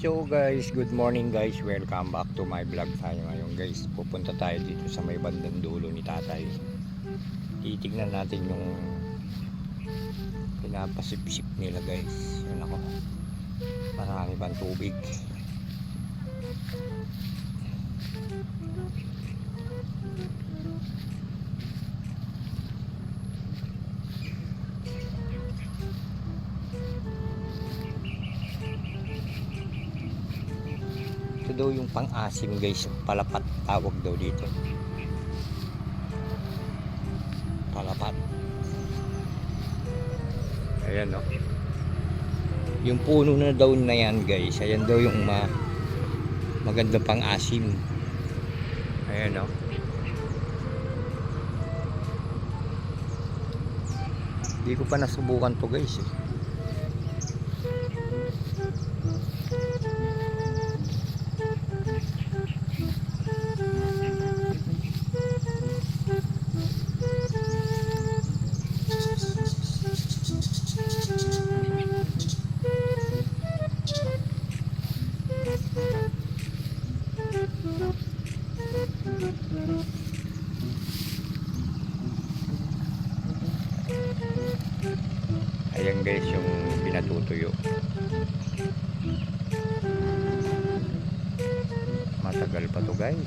So guys, good morning guys. Welcome back to my vlog tayo ngayon guys. Pupunta tayo dito sa may bandang dulo ni tatay. Titignan natin yung pinapasip-sip nila guys. Yun ako. Marami bang tubig. Ito daw yung pang-asim guys, palapat tawag daw dito. Palapat. Ayan o. Yung puno na daw na yan guys, ayan daw yung magandang pang-asim. Ayan o. Hindi ko pa nasubukan to guys eh. Ayan guys yung pinatutuyo. Matagal pa to guys.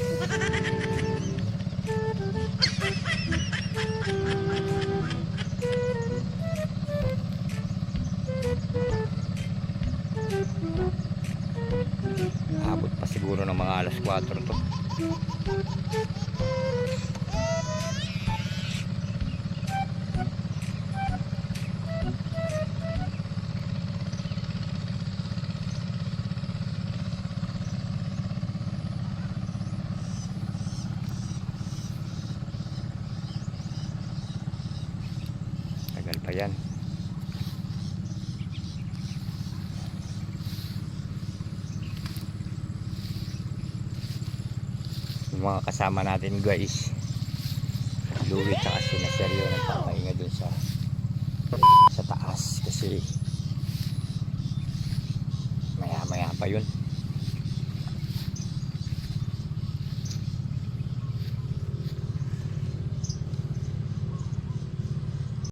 Abot pa siguro ng mga alas 4 to. Tagal pa yan. Yung mga kasama natin guys, Louie tsaka sina Seryo nagpamahinga dun sa taas kasi maya maya pa yun.